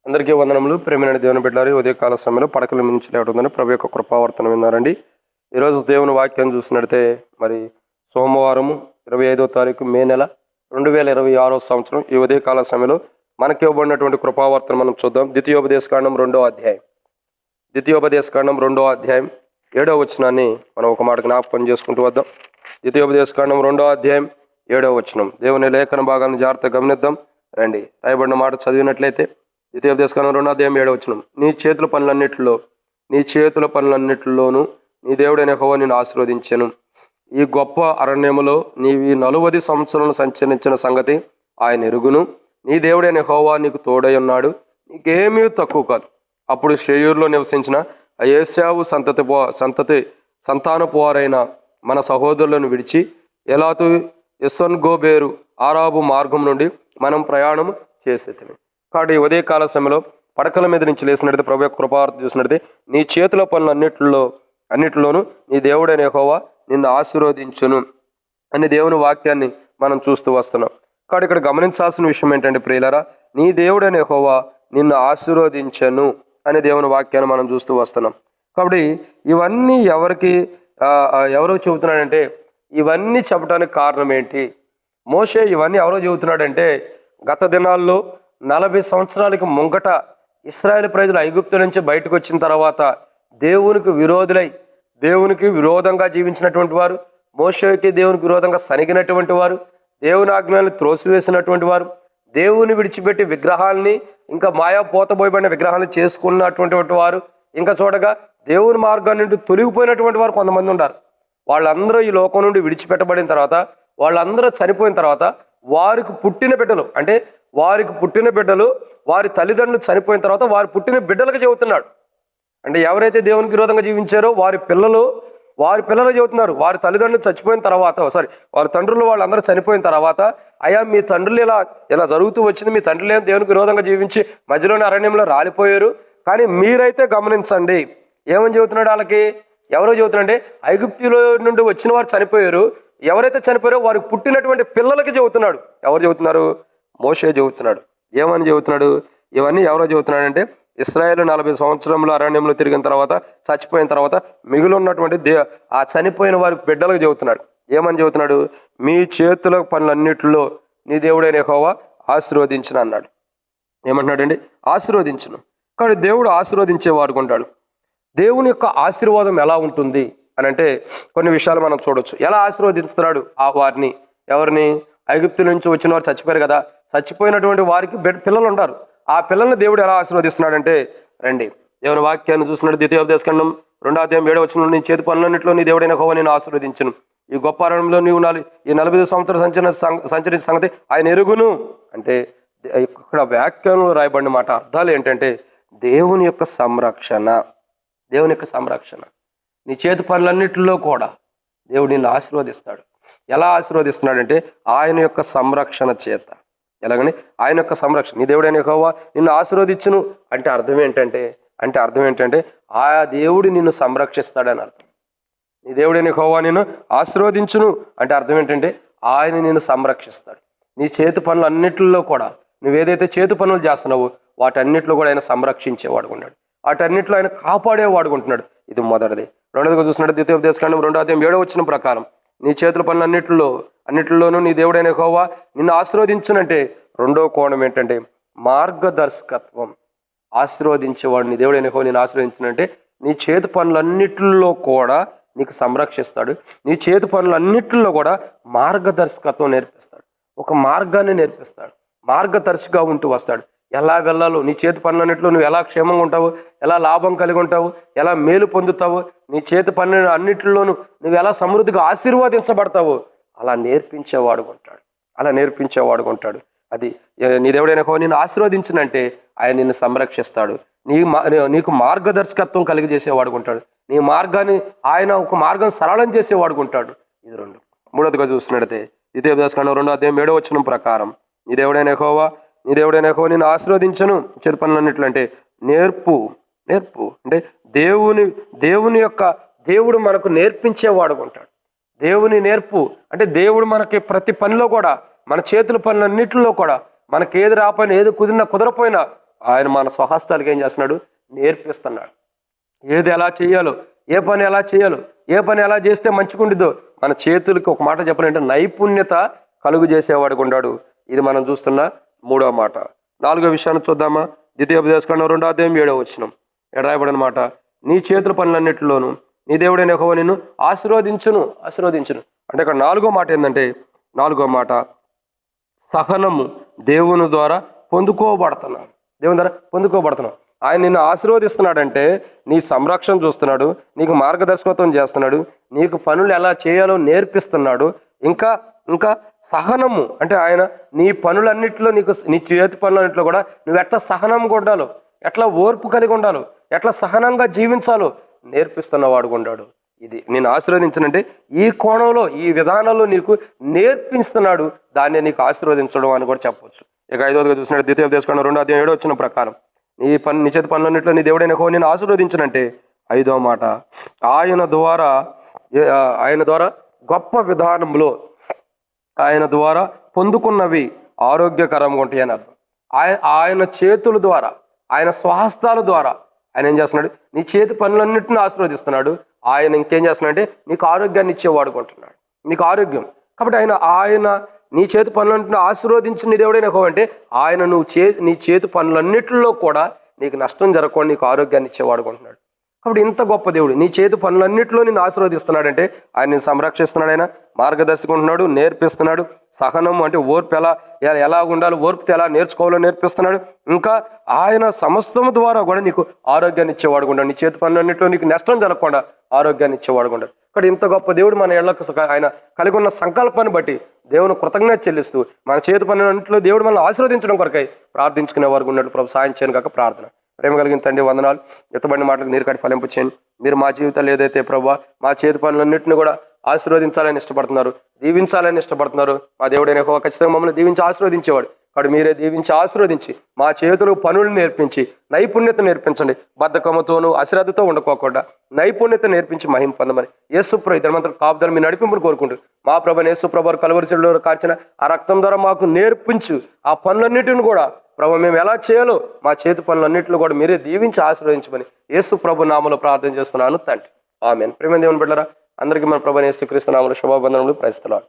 అందరికీ వందనములు. ప్రేమైన దేవుని బిడ్డలారా, ఉదయకాల సమయంలో పడకల నుంచి లేవడం ప్రభు యొక్క కృపావర్తనం విన్నారండి. ఈరోజు దేవుని వాక్యం చూసినట్టే మరి సోమవారము 25వ తారీఖు మే నెల 2026 సంవత్సరం ఈ ఉదయకాల సమయంలో మనకి ఇవ్వబడినటువంటి కృపావర్తనం మనం చూద్దాం. ద్వితీయోపదేశకాండం 2వ అధ్యాయం 7వ వచనాన్ని మనం ఒక మాట జ్ఞాపకం చేసుకుంటూ వద్దాం. ద్వితీయోపదేశకాండం 2వ అధ్యాయం 7వ వచనం. దేవుని లేఖన భాగాన్ని జాగ్రత్తగా గమనిద్దాం రండి. రాయబడిన మాట చదివినట్లయితే ద్వితీయోపదేశకాండం 2వ అధ్యాయం 7వ వచనం. నీ చేతుల పనులన్నిటిలోనూ నీ దేవుడైన యెహోవా నిన్ను ఆశీర్వదించెను. ఈ గొప్ప అరణ్యములో నీవి 40 సంవత్సరాలు సంచరించిన సంగతి ఆయన ఎరుగును. నీ దేవుడైన యెహోవా నీకు తోడై ఉన్నాడు, నీకేమీ తక్కువ కాదు. అప్పుడు షేయూరులో నివసించిన ఏశావు సంతానపు వారైన మన సహోదరులను విడిచి ఎలాతు ఎసోన్గోబేరు ఆరాబు మార్గం నుండి మనం ప్రయాణం చేసేది. కాబట్టి ఉదయకాల సమయంలో పడకల మీద నుంచి లేసినట్టు ప్రభు యొక్క కృపావర్త చూసినట్టు నీ చేతుల అన్నిటిలోనూ నీ దేవుడైన యెహోవా నిన్ను ఆశీర్వదించును అని దేవుని వాక్యాన్ని మనం చూస్తూ వస్తున్నాం. కాబట్టి ఇక్కడ గమనించాల్సిన విషయం ఏంటంటే ప్రియులారా, నీ దేవుడైన యెహోవా నిన్ను ఆశీర్వదించను అనే దేవుని వాక్యాన్ని మనం చూస్తూ వస్తున్నాం. కాబట్టి ఇవన్నీ ఎవరో చెబుతున్నాడంటే, ఇవన్నీ చెప్పడానికి కారణం ఏంటి? మోషే ఇవన్నీ ఎవరో చెబుతున్నాడంటే, గత దినాల్లో 40 సంవత్సరాలకి ముంగట ఇశ్రాయేలు ప్రజలు ఐగుప్తు నుంచి బయటకు వచ్చిన తర్వాత దేవునికి విరోధంగా జీవించినటువంటి వారు, మోషేకి దేవునికి విరోధంగా సనిగినటువంటి వారు, దేవుని ఆజ్ఞలను త్రోసివేసినటువంటి వారు, దేవుని విడిచిపెట్టి విగ్రహాలని ఇంకా పోతబోయబడిన విగ్రహాలను చేసుకున్నటువంటి వారు, ఇంకా చూడగా దేవుని మార్గాన్ని నుండి తొలగిపోయినటువంటి వారు కొంతమంది ఉన్నారు. వాళ్ళందరూ ఈ లోకం నుండి విడిచిపెట్టబడిన తర్వాత, వాళ్ళందరూ చనిపోయిన తర్వాత వారికి పుట్టిన బిడ్డలు వారి తల్లిదండ్రులు చనిపోయిన తర్వాత వారి పుట్టిన బిడ్డలకు చెబుతున్నాడు. అంటే ఎవరైతే దేవునికి విరోధంగా జీవించారో వారి పిల్లలు చెబుతున్నారు. వారి తల్లిదండ్రులు చచ్చిపోయిన తర్వాత, వారి తండ్రులు వాళ్ళందరూ చనిపోయిన తర్వాత, అయ్యా మీ తండ్రులు ఇలా జరుగుతూ వచ్చింది, మీ తండ్రులు ఏం దేవునికి విరోధంగా జీవించి మధ్యలోని అరణ్యంలో రాలిపోయారు, కానీ మీరైతే గమనించండి. ఏమని చెబుతున్నాడు వాళ్ళకి? ఎవరో చెబుతున్నాడంటే ఐగుప్తులో నుండి వచ్చిన వారు చనిపోయారు, ఎవరైతే చనిపోయారో వారికి పుట్టినటువంటి పిల్లలకి చెబుతున్నాడు. ఎవరు చెబుతున్నారు? మోషే చెబుతున్నాడు. ఏమని చెబుతున్నాడు? ఇవన్నీ ఎవరో చెబుతున్నాడంటే ఇశ్రాయేలు 40 సంవత్సరంలో అరణ్యంలో తిరిగిన తర్వాత, చచ్చిపోయిన తర్వాత మిగిలి ఉన్నటువంటి ఆ చనిపోయిన వారి బిడ్డలకు చెబుతున్నాడు. ఏమని చెబుతున్నాడు? మీ చేతుల పనులన్నిటిలో నీ దేవుడైన యెహోవా ఆశీర్వదించును అన్నాడు. ఏమంటున్నాడండి? ఆశీర్వదించును. కాబట్టి దేవుడు ఆశీర్వదించేవాడు ఉంటాడు. దేవుని యొక్క ఆశీర్వాదం ఎలా ఉంటుంది అని అంటే కొన్ని విషయాలు మనం చూడొచ్చు. ఎలా ఆశీర్వదిస్తున్నాడు ఎవరిని? ఐగుప్తు నుంచి వచ్చిన వారు చచ్చిపోయారు కదా, చచ్చిపోయినటువంటి వారికి పిల్లలు ఉంటారు. ఆ పిల్లల్ని దేవుడు ఎలా ఆశీర్వదిస్తున్నాడంటే రండి దేవుని వాక్యాన్ని చూసినట్టు ద్వితీయోపదేశకాండం 2వ అధ్యాయం 7వ వచనం. నీ చేతి పనులన్నింటిలో నీ దేవుడైన యెహోవా నిన్ను ఆశీర్వదించును. ఈ గొప్ప అరణ్యంలో నీవు ఈ 40 సంవత్సరాలు సంచరించిన సంగతి ఆయన ఎరుగును. అంటే ఇక్కడ వ్యాఖ్యానంలో రాయబడిన మాట అర్థాలు ఏంటంటే దేవుని యొక్క సంరక్షణ. నీ చేతి పనులన్నింటిలో కూడా దేవుడు నిన్ను ఆశీర్వదిస్తాడు. ఎలా ఆశీర్వదిస్తున్నాడంటే ఆయన యొక్క సంరక్షణ చేత. ఎలాగని? ఆయన యొక్క సంరక్షణ. నీ దేవుడైన యెహోవా నిన్ను ఆశీర్వదించును అంటే అర్థం ఏంటంటే ఆ దేవుడు నిన్ను సంరక్షిస్తాడని అర్థం. నీ దేవుడైన యెహోవా నిన్ను ఆశీర్వదించును అంటే అర్థం ఏంటంటే ఆయన నిన్ను సంరక్షిస్తాడు. నీ చేతి పనులు అన్నిటిలో కూడా నువ్వేదైతే చేతి పనులు చేస్తున్నావో వాటన్నిటిలో కూడా ఆయన సంరక్షించేవాడు ఉన్నాడు. వాటన్నిటిలో ఆయన కాపాడేవాడు ఉంటున్నాడు. ఇది మొదటిది. రెండోదిగా చూసినట్టు ద్వితీయోపదేశకాండం 2వ అధ్యాయం 7వ వచనం ప్రకారం నీ చేతుల పనులు అన్నిటిలోనూ నీ దేవుడైన యెహోవా నిన్ను ఆశీర్వదించునంటే రెండో కోణం ఏంటంటే మార్గదర్శకత్వం. ఆశీర్వదించేవాడు నీ దేవుడైన యెహోవా నిన్ను ఆశీర్వదించునంటే నీ చేతి పనులన్నిటిలో కూడా నీకు సంరక్షిస్తాడు. నీ చేతి పనులన్నిటిలో కూడా మార్గదర్శకత్వం నేర్పిస్తాడు. ఒక మార్గాన్ని నేర్పిస్తాడు. మార్గదర్శిగా ఉంటూ వస్తాడు. ఎలా వెళ్ళాలో, నీ చేతి పనులన్నింటిలో నువ్వు ఎలా క్షేమంగా ఉంటావు, ఎలా లాభం కలిగి ఉంటావు, ఎలా మేలు పొందుతావు, నీ చేతి పనుల అన్నింటిలోనూ నువ్వు ఎలా సమృద్ధిగా ఆశీర్వాదించబడతావు అలా నేర్పించేవాడు ఉంటాడు. అది నీ దేవుడైన యెహోవా నిన్ను ఆశీర్వదించినంటే ఆయన నిన్ను సంరక్షిస్తాడు. నీకు మార్గదర్శకత్వం కలిగజేసేవాడు ఉంటాడు. నీ మార్గాన్ని ఆయన ఒక మార్గం సరళం చేసేవాడు ఉంటాడు. ఇది రెండు. మూడోదిగా చూసినట్లయితే ద్వితీయోపదేశకాండం 2వ అధ్యాయం 7వ వచనం ప్రకారం నీ దేవుడైన యెహోవా నిన్ను ఆశీర్వదించను. చేతి పనులన్నిట్లు అంటే నేర్పు అంటే దేవుడు మనకు నేర్పించేవాడు ఉంటాడు. దేవుని నేర్పు అంటే దేవుడు మనకి ప్రతి పనిలో కూడా, మన చేతుల పనులన్నింటిలో కూడా మనకి ఏది రాపోయినా, ఏది కుదరపోయినా ఆయన మన స్వహస్తాలకి ఏం చేస్తున్నాడు? నేర్పిస్తున్నాడు. ఏది ఎలా చేయాలో, ఏ పని ఎలా చేయాలో, ఏ పని ఎలా చేస్తే మంచిగుండిద్దో మన చేతులకి ఒక మాట చెప్పాలంటే నైపుణ్యత కలుగు చేసేవాడికి ఉన్నాడు. ఇది మనం చూస్తున్న 3వ మాట. 4వ విషయాన్ని చూద్దామా? ద్వితీయోపదేశకాండం 2వ అధ్యాయం 7వ వచనం. రాయబడిన మాట, నీ చేతుల పనులన్నిటిలోనూ నీ దేవుడైన యెహోవా నిన్ను ఆశీర్వదించును. అంటే ఇక్కడ 4వ మాట ఏంటంటే, 4వ మాట సహనము దేవుని ద్వారా పొందుకోబడుతున్నాం. దేవుని ద్వారా పొందుకోబడుతున్నాం. ఆయన నిన్ను ఆశీర్వదిస్తున్నాడంటే నీ సంరక్షణ చూస్తున్నాడు, నీకు మార్గదర్శకత్వం చేస్తున్నాడు, నీకు పనులు ఎలా చేయాలో నేర్పిస్తున్నాడు. ఇంకా సహనము అంటే ఆయన నీ పనులన్నింటిలో నీ చేతి పనులన్నింటిలో కూడా నువ్వు ఎట్లా సహనం ఉండాలో, ఎట్లా ఓర్పు కలిగి ఉండాలో, ఎట్లా సహనంగా జీవించాలో నేర్పిస్తున్నవాడు ఉన్నాడు. ఇది నేను ఆశీర్వదించనంటే ఈ కోణంలో, ఈ విధానంలో నీకు నేర్పిస్తున్నాడు. దాన్ని నీకు ఆశీర్వదించడం అని కూడా చెప్పవచ్చు. ఇక 5వదిగా చూసినట్టు ద్వితీయోపదేశకాండం 2వ అధ్యాయం 7వ వచ్చిన ప్రకారం నీ చేతి పనులన్నింటిలో నీ దేవుడైన యెహోవా నిన్ను ఆశీర్వదించనంటే 5వ మాట ఆయన ద్వారా గొప్ప విధానంలో ఆయన ద్వారా పొందుకున్నవి ఆరోగ్యకరంగా ఉంటాయి అని అర్థం. ఆయన చేతుల ద్వారా, ఆయన స్వహస్తాల ద్వారా ఆయన ఏం చేస్తున్నాడు? నీ చేతి పనులన్నింటినీ ఆశీర్వదిస్తున్నాడు. ఆయన ఇంకేం చేస్తున్నాడంటే నీకు ఆరోగ్యాన్ని ఇచ్చేవాడుకుంటున్నాడు. నీకు ఆరోగ్యం కాబట్టి ఆయన నీ చేతి పనులన్నింటినీ ఆశీర్వదించిన నీ దేవుడైన యెహోవా అంటే ఆయన నీ చేతి పనులన్నింటిలో కూడా నీకు నష్టం జరగకుండా నీకు ఆరోగ్యాన్ని ఇచ్చేవాడుకుంటున్నాడు. కాబట్టి ఇంత గొప్ప దేవుడు నీ చేతి పనులన్నింటిలో నిన్ను ఆశీర్వదిస్తున్నాడంటే ఆయన నిన్ను సంరక్షిస్తున్నాడు, ఆయన మార్గదర్శకున్నాడు, నేర్పిస్తున్నాడు. సహనం అంటే ఓర్పు ఎలా ఉండాలో, ఓర్పుతో ఎలా నేర్చుకోవాలో నేర్పిస్తున్నాడు. ఇంకా ఆయన సమస్తము ద్వారా కూడా నీకు ఆరోగ్యాన్ని ఇచ్చేవాడు ఉన్నాడు. నీ చేతి పనులన్నింటిలో నీకు నష్టం జరగకుండా ఆరోగ్యాన్ని ఇచ్చేవాడు ఉన్నాడు. ఇక్కడ ఇంత గొప్ప దేవుడు మన ఇళ్లకు ఆయన కలిగి ఉన్న సంకల్పాన్ని బట్టి దేవుని కృతజ్ఞత చెల్లిస్తూ మన చేతి పనులన్నింటిలో దేవుడు మనల్ని ఆశీర్వదించడం కొరకై ప్రార్థించుకునే వారు ఉన్నట్టు ప్రభు సాయం చేయను కాక ప్రార్థన. ప్రేమ కలిగిన తండ్రి వందనాలు. ఎత్తబడిన మాటలకు నీరు కట్టి ఫలింపు చేయండి. మీరు మా జీవితాలు ఏదైతే ప్రభావ మా చేతి పనులన్నింటినీ కూడా ఆశీర్వదించాలని ఇష్టపడుతున్నారు, దీవించాలని ఇష్టపడుతున్నారు. మా దేవుడైన యెహోవా ఖచ్చితంగా మమ్మల్ని దీవించి ఆశీర్వదించేవాడు. కాబట్టి మీరే దీవించి ఆశీర్వదించి మా చేతులకు పనులు నేర్పించి నైపుణ్యత నేర్పించండి. బద్ధకముతోనూ అశ్రద్ధతో ఉండకోకుండా నైపుణ్యత నేర్పించి మహిమ పొందమని యేసుప్రభు ఇద్దరు కాపుదల మీ నడిపింపును కోరుకుంటూ మా ప్రభు యేసుప్రభు కలువరిశిలో కార్చిన ఆ రక్తం ద్వారా మాకు నేర్పించు ఆ పనులన్నిటిని కూడా ప్రభు మేము ఎలా చేయాలో మా చేతి పనులన్నింటిలో కూడా మీరే దీవించి ఆశీర్వదించమని యేసు ప్రభు నామములో ప్రార్థన చేస్తున్నాను తండ్రి. ఆమేన్. ప్రేమ దేవుని బిడ్డలారా, అందరికీ మన ప్రభు యేసుక్రీస్తు నామములో శుభాబంధనములు. ప్రైస్తలాడు.